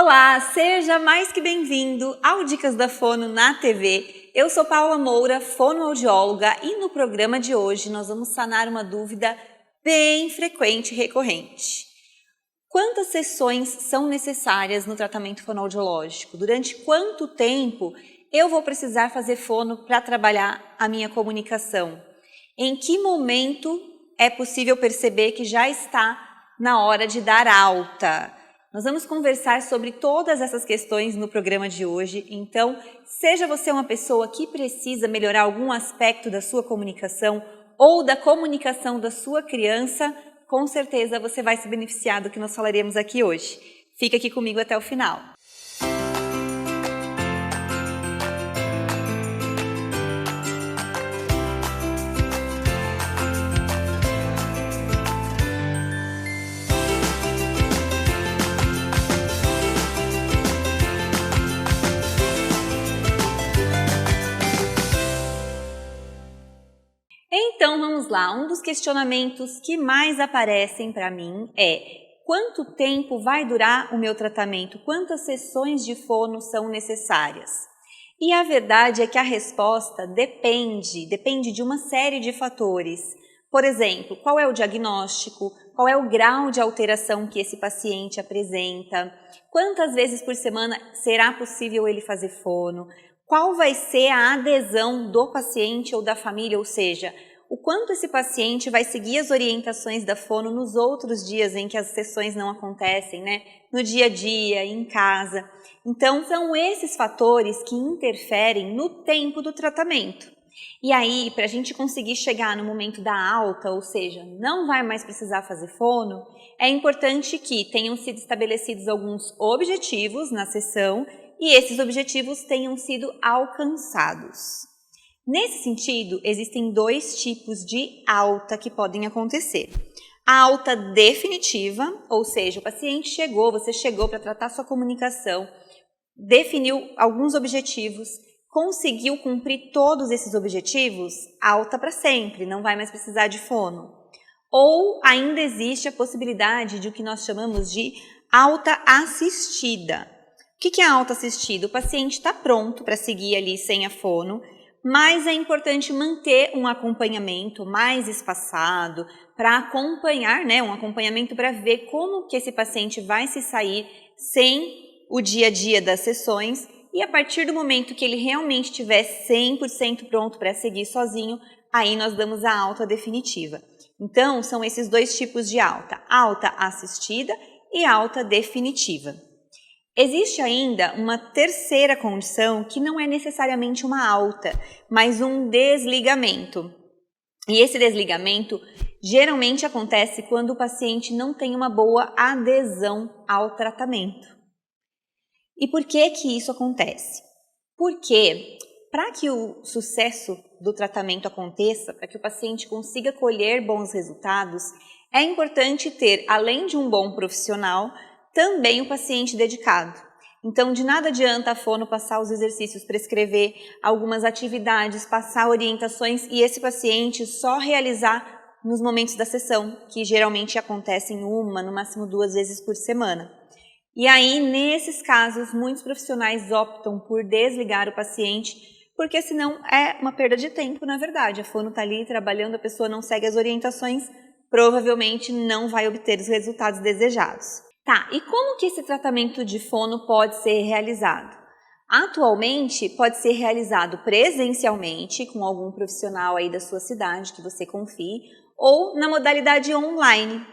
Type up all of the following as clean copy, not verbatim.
Olá, seja mais que bem-vindo ao Dicas da Fono na TV. Eu sou Paula Moura, fonoaudióloga, e no programa de hoje nós vamos sanar uma dúvida bem frequente e recorrente. Quantas sessões são necessárias no tratamento fonoaudiológico? Durante quanto tempo eu vou precisar fazer fono para trabalhar a minha comunicação? Em que momento é possível perceber que já está na hora de dar alta? Nós vamos conversar sobre todas essas questões no programa de hoje, então, seja você uma pessoa que precisa melhorar algum aspecto da sua comunicação ou da comunicação da sua criança, com certeza você vai se beneficiar do que nós falaremos aqui hoje. Fica aqui comigo até o final. Então vamos lá, um dos questionamentos que mais aparecem para mim é: quanto tempo vai durar o meu tratamento? Quantas sessões de fono são necessárias? E a verdade é que a resposta depende de uma série de fatores. Por exemplo, qual é o diagnóstico? Qual é o grau de alteração que esse paciente apresenta? Quantas vezes por semana será possível ele fazer fono? Qual vai ser a adesão do paciente ou da família, ou seja, o quanto esse paciente vai seguir as orientações da fono nos outros dias em que as sessões não acontecem, né? No dia a dia, em casa. Então, são esses fatores que interferem no tempo do tratamento. E aí, para a gente conseguir chegar no momento da alta, ou seja, não vai mais precisar fazer fono, é importante que tenham sido estabelecidos alguns objetivos na sessão e esses objetivos tenham sido alcançados. Nesse sentido, existem dois tipos de alta que podem acontecer. A alta definitiva, ou seja, o paciente chegou, você chegou para tratar sua comunicação, definiu alguns objetivos, conseguiu cumprir todos esses objetivos, alta para sempre, não vai mais precisar de fono. Ou ainda existe a possibilidade de o que nós chamamos de alta assistida. O que é a alta assistida? O paciente está pronto para seguir ali sem a fono, mas é importante manter um acompanhamento mais espaçado para acompanhar, né, um acompanhamento para ver como que esse paciente vai se sair sem o dia a dia das sessões, e a partir do momento que ele realmente estiver 100% pronto para seguir sozinho, aí nós damos a alta definitiva. Então, são esses dois tipos de alta assistida e alta definitiva. Existe ainda uma terceira condição que não é necessariamente uma alta, mas um desligamento. E esse desligamento geralmente acontece quando o paciente não tem uma boa adesão ao tratamento. E por que isso acontece? Porque para que o sucesso do tratamento aconteça, para que o paciente consiga colher bons resultados, é importante ter, além de um bom profissional, também o paciente dedicado. Então, de nada adianta a fono passar os exercícios, prescrever algumas atividades, passar orientações e esse paciente só realizar nos momentos da sessão, que geralmente acontecem uma, no máximo 2 vezes por semana. E aí, nesses casos, muitos profissionais optam por desligar o paciente, porque senão é uma perda de tempo, na verdade. A fono está ali trabalhando, a pessoa não segue as orientações, provavelmente não vai obter os resultados desejados. Tá, e como que esse tratamento de fono pode ser realizado? Atualmente, pode ser realizado presencialmente com algum profissional aí da sua cidade que você confie, ou na modalidade online.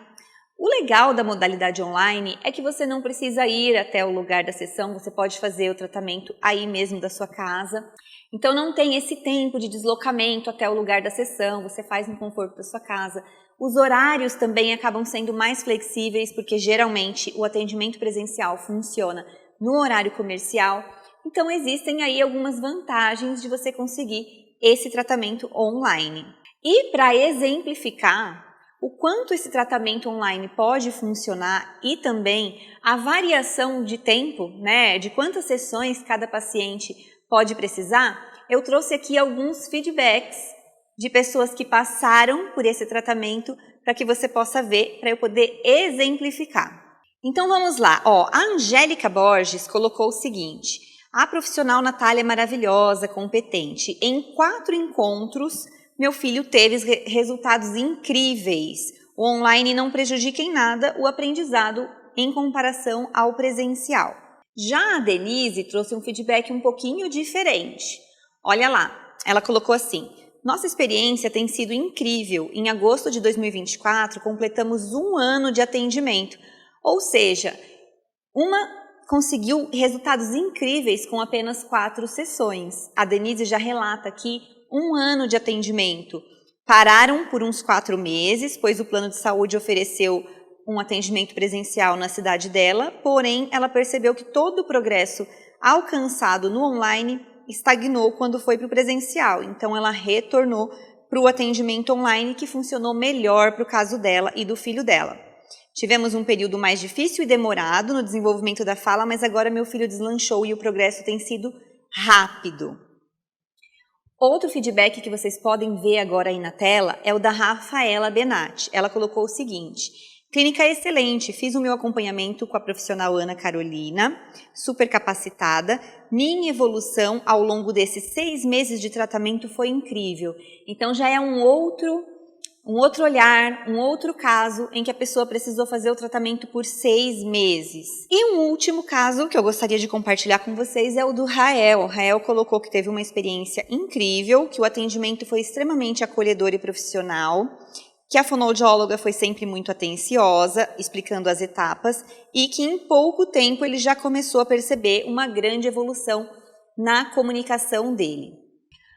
O legal da modalidade online é que você não precisa ir até o lugar da sessão, você pode fazer o tratamento aí mesmo da sua casa. Então não tem esse tempo de deslocamento até o lugar da sessão, você faz no conforto da sua casa. Os horários também acabam sendo mais flexíveis, porque geralmente o atendimento presencial funciona no horário comercial. Então existem aí algumas vantagens de você conseguir esse tratamento online. E para exemplificar o quanto esse tratamento online pode funcionar e também a variação de tempo, né, de quantas sessões cada paciente pode precisar, eu trouxe aqui alguns feedbacks de pessoas que passaram por esse tratamento para que você possa ver, para eu poder exemplificar. Então vamos lá, a Angélica Borges colocou o seguinte: a profissional Natália é maravilhosa, competente. Em 4 encontros, meu filho teve resultados incríveis. O online não prejudica em nada o aprendizado em comparação ao presencial. Já a Denise trouxe um feedback um pouquinho diferente. Olha lá, ela colocou assim: nossa experiência tem sido incrível. Em agosto de 2024, completamos 1 ano de atendimento. Ou seja, conseguiu resultados incríveis com apenas 4 sessões. A Denise já relata aqui 1 ano de atendimento. Pararam por uns 4 meses, pois o plano de saúde ofereceu um atendimento presencial na cidade dela, porém ela percebeu que todo o progresso alcançado no online estagnou quando foi para o presencial. Então ela retornou para o atendimento online, que funcionou melhor para o caso dela e do filho dela. Tivemos um período mais difícil e demorado no desenvolvimento da fala, mas agora meu filho deslanchou e o progresso tem sido rápido. Outro feedback que vocês podem ver agora aí na tela é o da Rafaela Benatti. Ela colocou o seguinte: clínica excelente, fiz o meu acompanhamento com a profissional Ana Carolina, super capacitada. Minha evolução ao longo desses 6 meses de tratamento foi incrível. Então já é um outro olhar, um outro caso em que a pessoa precisou fazer o tratamento por 6 meses. E um último caso que eu gostaria de compartilhar com vocês é o do Rael. O Rael colocou que teve uma experiência incrível, que o atendimento foi extremamente acolhedor e profissional, que a fonoaudióloga foi sempre muito atenciosa, explicando as etapas, e que em pouco tempo ele já começou a perceber uma grande evolução na comunicação dele.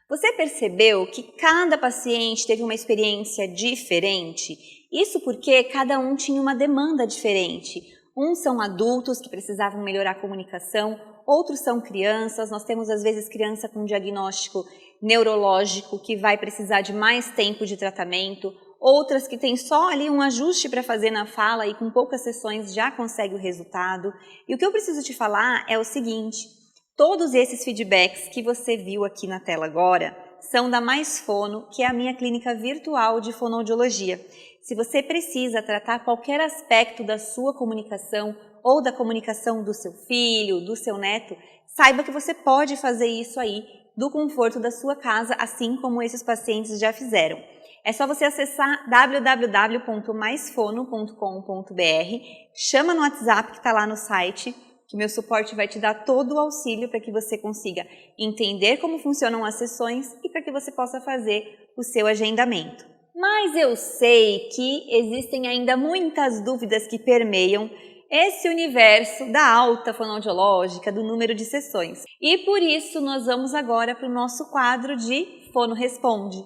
Você percebeu que cada paciente teve uma experiência diferente? Isso porque cada um tinha uma demanda diferente. Uns são adultos que precisavam melhorar a comunicação, outros são crianças. Nós temos às vezes criança com diagnóstico neurológico que vai precisar de mais tempo de tratamento, outras que têm só ali um ajuste para fazer na fala e com poucas sessões já consegue o resultado. E o que eu preciso te falar é o seguinte: todos esses feedbacks que você viu aqui na tela agora são da Mais Fono, que é a minha clínica virtual de fonoaudiologia. Se você precisa tratar qualquer aspecto da sua comunicação ou da comunicação do seu filho, do seu neto, saiba que você pode fazer isso aí do conforto da sua casa, assim como esses pacientes já fizeram. É só você acessar www.maisfono.com.br, chama no WhatsApp que está lá no site, que o meu suporte vai te dar todo o auxílio para que você consiga entender como funcionam as sessões e para que você possa fazer o seu agendamento. Mas eu sei que existem ainda muitas dúvidas que permeiam esse universo da alta fonoaudiológica, do número de sessões. E por isso nós vamos agora para o nosso quadro de Fono Responde.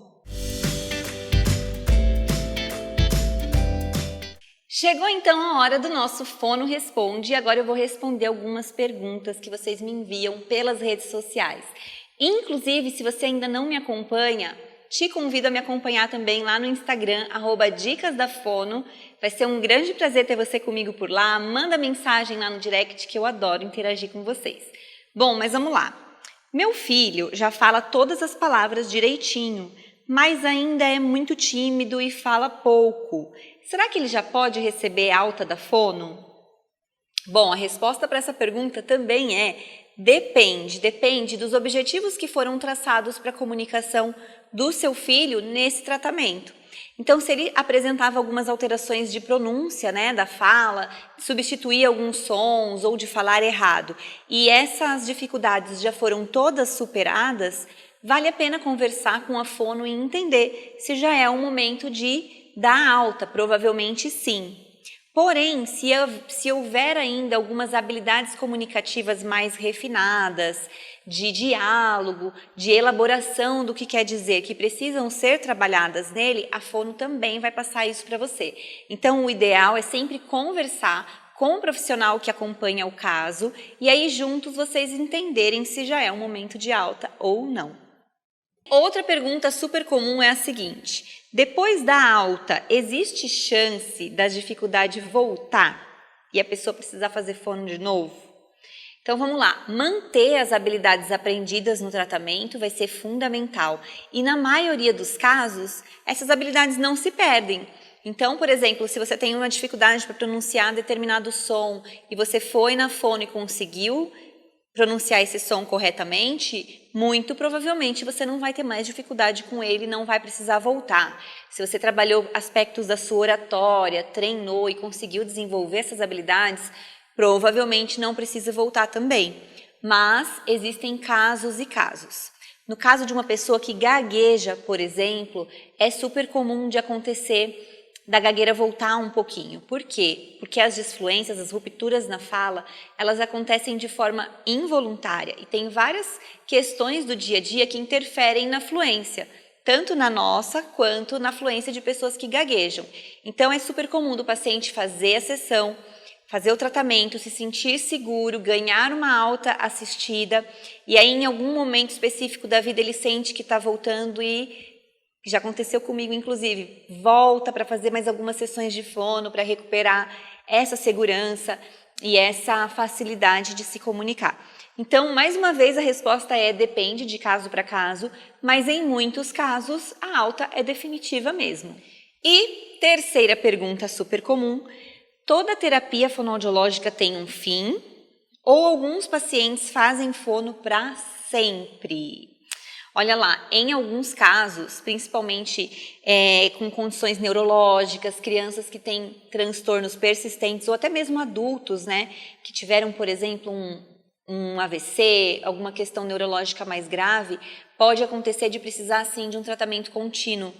Chegou então a hora do nosso Fono Responde e agora eu vou responder algumas perguntas que vocês me enviam pelas redes sociais. Inclusive, se você ainda não me acompanha, te convido a me acompanhar também lá no Instagram, @dicasdafono. Vai ser um grande prazer ter você comigo por lá. Manda mensagem lá no direct que eu adoro interagir com vocês. Bom, mas vamos lá. Meu filho já fala todas as palavras direitinho, mas ainda é muito tímido e fala pouco. Será que ele já pode receber alta da fono? Bom, a resposta para essa pergunta também é depende dos objetivos que foram traçados para a comunicação do seu filho nesse tratamento. Então, se ele apresentava algumas alterações de pronúncia, da fala, substituir alguns sons ou de falar errado, e essas dificuldades já foram todas superadas, vale a pena conversar com a fono e entender se já é o momento de dar alta, provavelmente sim. Porém, se houver ainda algumas habilidades comunicativas mais refinadas, de diálogo, de elaboração do que quer dizer, que precisam ser trabalhadas nele, a fono também vai passar isso para você. Então, o ideal é sempre conversar com o profissional que acompanha o caso e aí juntos vocês entenderem se já é um momento de alta ou não. Outra pergunta super comum é a seguinte: depois da alta, existe chance da dificuldade voltar e a pessoa precisar fazer fono de novo? Então vamos lá, manter as habilidades aprendidas no tratamento vai ser fundamental e na maioria dos casos, essas habilidades não se perdem. Então, por exemplo, se você tem uma dificuldade para pronunciar determinado som e você foi na fono e conseguiu pronunciar esse som corretamente, muito provavelmente você não vai ter mais dificuldade com ele, não vai precisar voltar. Se você trabalhou aspectos da sua oratória, treinou e conseguiu desenvolver essas habilidades, provavelmente não precisa voltar também. Mas existem casos e casos. No caso de uma pessoa que gagueja, por exemplo, é super comum de acontecer da gagueira voltar um pouquinho. Por quê? Porque as disfluências, as rupturas na fala, elas acontecem de forma involuntária e tem várias questões do dia a dia que interferem na fluência, tanto na nossa quanto na fluência de pessoas que gaguejam. Então é super comum do paciente fazer a sessão, fazer o tratamento, se sentir seguro, ganhar uma alta assistida e aí em algum momento específico da vida ele sente que está voltando e já aconteceu comigo, inclusive, volta para fazer mais algumas sessões de fono para recuperar essa segurança e essa facilidade de se comunicar. Então, mais uma vez, a resposta é depende de caso para caso, mas em muitos casos a alta é definitiva mesmo. E terceira pergunta super comum, toda terapia fonoaudiológica tem um fim ou alguns pacientes fazem fono para sempre? Olha lá, em alguns casos, principalmente com condições neurológicas, crianças que têm transtornos persistentes ou até mesmo adultos, né, que tiveram, por exemplo, um AVC, alguma questão neurológica mais grave, pode acontecer de precisar, sim, de um tratamento contínuo.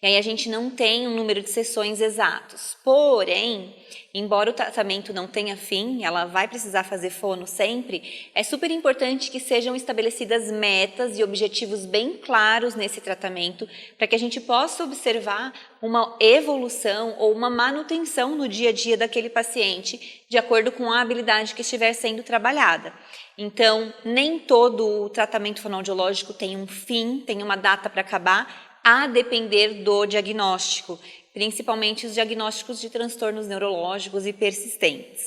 E aí a gente não tem um número de sessões exatos. Porém, embora o tratamento não tenha fim, ela vai precisar fazer fono sempre, é super importante que sejam estabelecidas metas e objetivos bem claros nesse tratamento, para que a gente possa observar uma evolução ou uma manutenção no dia a dia daquele paciente, de acordo com a habilidade que estiver sendo trabalhada. Então, nem todo o tratamento fonoaudiológico tem um fim, tem uma data para acabar, a depender do diagnóstico, principalmente os diagnósticos de transtornos neurológicos e persistentes.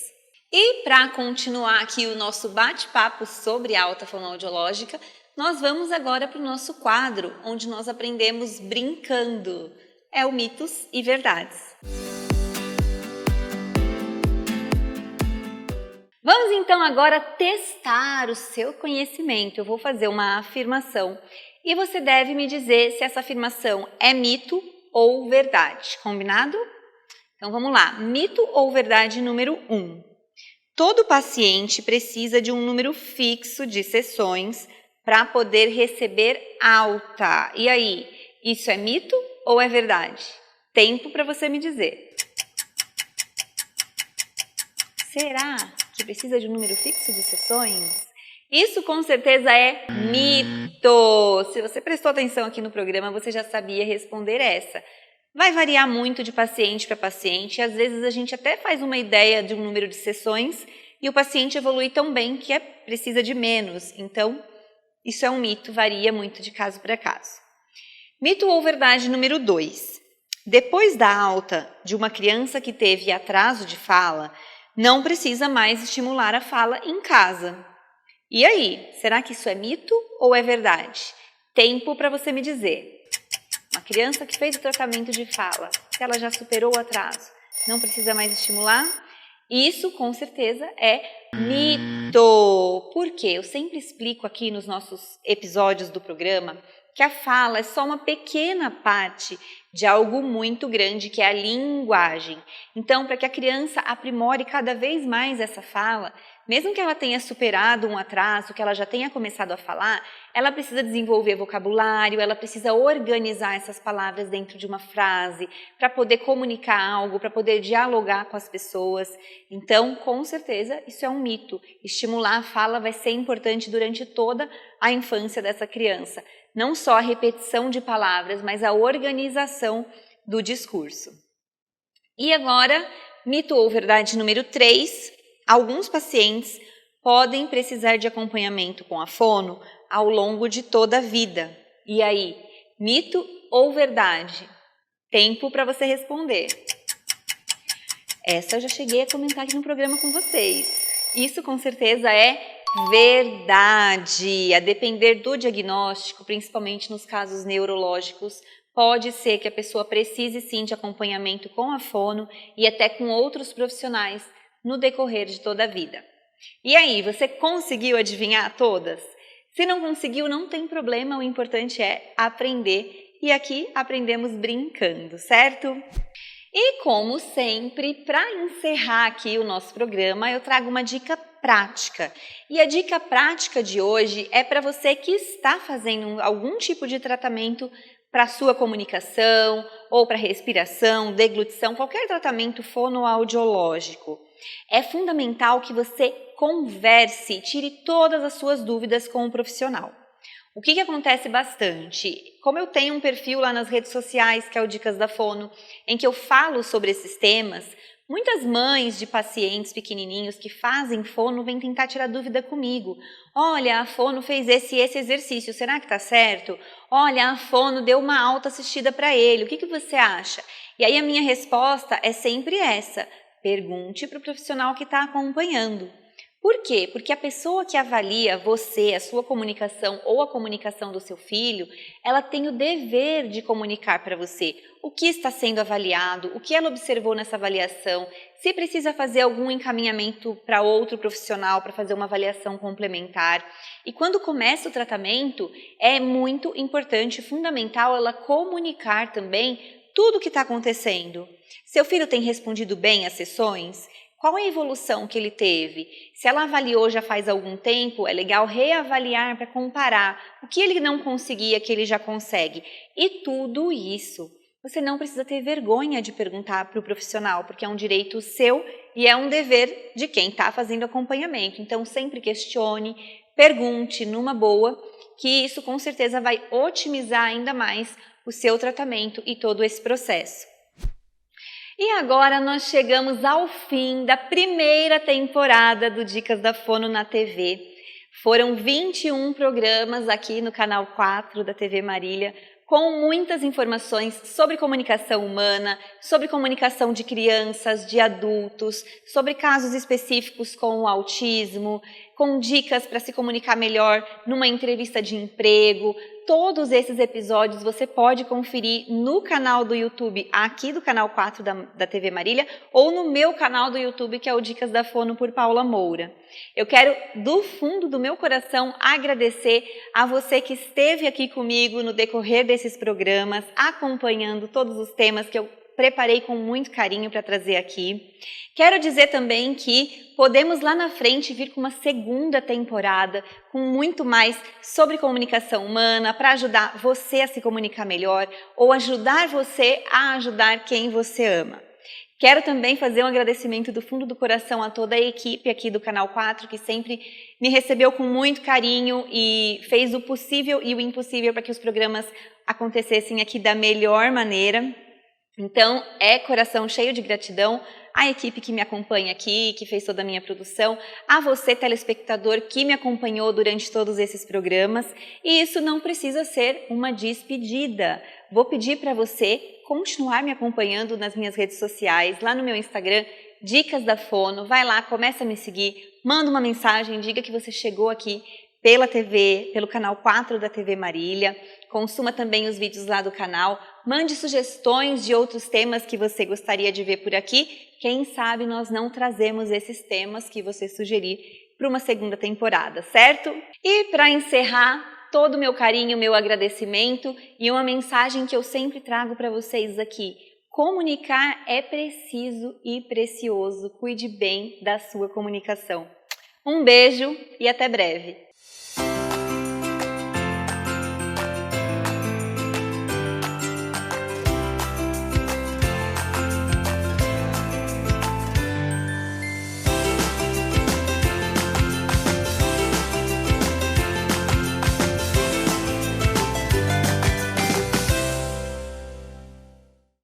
E para continuar aqui o nosso bate-papo sobre a alta fonoaudiológica, nós vamos agora para o nosso quadro, onde nós aprendemos brincando. É o Mitos e Verdades. Vamos então agora testar o seu conhecimento. Eu vou fazer uma afirmação e você deve me dizer se essa afirmação é mito ou verdade. Combinado? Então vamos lá. Mito ou verdade número 1. Todo paciente precisa de um número fixo de sessões para poder receber alta. E aí, isso é mito ou é verdade? Tempo para você me dizer. Será que precisa de um número fixo de sessões? Isso com certeza é mito! Se você prestou atenção aqui no programa, você já sabia responder essa. Vai variar muito de paciente para paciente, às vezes a gente até faz uma ideia de um número de sessões e o paciente evolui tão bem que precisa de menos. Então, isso é um mito, varia muito de caso para caso. Mito ou verdade número 2. Depois da alta de uma criança que teve atraso de fala, não precisa mais estimular a fala em casa. E aí, será que isso é mito ou é verdade? Tempo para você me dizer. Uma criança que fez o tratamento de fala, se ela já superou o atraso, não precisa mais estimular? Isso, com certeza, é mito. Por quê? Eu sempre explico aqui nos nossos episódios do programa que a fala é só uma pequena parte de algo muito grande, que é a linguagem. Então, para que a criança aprimore cada vez mais essa fala, mesmo que ela tenha superado um atraso, que ela já tenha começado a falar, ela precisa desenvolver vocabulário, ela precisa organizar essas palavras dentro de uma frase, para poder comunicar algo, para poder dialogar com as pessoas. Então, com certeza, isso é um mito. Estimular a fala vai ser importante durante toda a infância dessa criança. Não só a repetição de palavras, mas a organização do discurso. E agora, mito ou verdade número 3, alguns pacientes podem precisar de acompanhamento com a fono ao longo de toda a vida. E aí, mito ou verdade? Tempo para você responder. Essa eu já cheguei a comentar aqui no programa com vocês. Isso com certeza é verdade. A depender do diagnóstico, principalmente nos casos neurológicos, Pode ser que a pessoa precise sim de acompanhamento com a fono e até com outros profissionais no decorrer de toda a vida. E aí, você conseguiu adivinhar todas? Se não conseguiu, não tem problema, o importante é aprender. E aqui aprendemos brincando, certo? E como sempre, para encerrar aqui o nosso programa, eu trago uma dica prática. E a dica prática de hoje é para você que está fazendo algum tipo de tratamento para sua comunicação ou para respiração, deglutição, qualquer tratamento fonoaudiológico. É fundamental que você converse, tire todas as suas dúvidas com o profissional. O que acontece bastante? Como eu tenho um perfil lá nas redes sociais, que é o Dicas da Fono, em que eu falo sobre esses temas, muitas mães de pacientes pequenininhos que fazem fono vêm tentar tirar dúvida comigo. Olha, a fono fez esse exercício, será que está certo? Olha, a fono deu uma alta assistida para ele, o que você acha? E aí a minha resposta é sempre essa: pergunte para o profissional que está acompanhando. Por quê? Porque a pessoa que avalia você, a sua comunicação ou a comunicação do seu filho, ela tem o dever de comunicar para você o que está sendo avaliado, o que ela observou nessa avaliação, se precisa fazer algum encaminhamento para outro profissional para fazer uma avaliação complementar. E quando começa o tratamento, é muito importante, fundamental ela comunicar também tudo o que está acontecendo. Seu filho tem respondido bem às sessões? Qual é a evolução que ele teve? Se ela avaliou já faz algum tempo, é legal reavaliar para comparar o que ele não conseguia, que ele já consegue. E tudo isso, você não precisa ter vergonha de perguntar para o profissional, porque é um direito seu e é um dever de quem está fazendo acompanhamento. Então, sempre questione, pergunte numa boa, que isso com certeza vai otimizar ainda mais o seu tratamento e todo esse processo. E agora nós chegamos ao fim da primeira temporada do Dicas da Fono na TV. Foram 21 programas aqui no canal 4 da TV Marília, com muitas informações sobre comunicação humana, sobre comunicação de crianças, de adultos, sobre casos específicos com o autismo, com dicas para se comunicar melhor numa entrevista de emprego. Todos esses episódios você pode conferir no canal do YouTube, aqui do canal 4 da TV Marília, ou no meu canal do YouTube, que é o Dicas da Fono por Paula Moura. Eu quero, do fundo do meu coração, agradecer a você que esteve aqui comigo no decorrer desses programas, acompanhando todos os temas que eu preparei com muito carinho para trazer aqui. Quero dizer também que podemos lá na frente vir com uma segunda temporada com muito mais sobre comunicação humana para ajudar você a se comunicar melhor ou ajudar você a ajudar quem você ama. Quero também fazer um agradecimento do fundo do coração a toda a equipe aqui do Canal 4 que sempre me recebeu com muito carinho e fez o possível e o impossível para que os programas acontecessem aqui da melhor maneira. Então, é coração cheio de gratidão à equipe que me acompanha aqui, que fez toda a minha produção, a você, telespectador, que me acompanhou durante todos esses programas. E isso não precisa ser uma despedida. Vou pedir para você continuar me acompanhando nas minhas redes sociais, lá no meu Instagram, Dicas da Fono. Vai lá, começa a me seguir, manda uma mensagem, diga que você chegou aqui pela TV, pelo canal 4 da TV Marília. Consuma também os vídeos lá do canal, mande sugestões de outros temas que você gostaria de ver por aqui. Quem sabe nós não trazemos esses temas que você sugerir para uma segunda temporada, certo? E para encerrar, todo o meu carinho, meu agradecimento e uma mensagem que eu sempre trago para vocês aqui. Comunicar é preciso e precioso. Cuide bem da sua comunicação. Um beijo e até breve!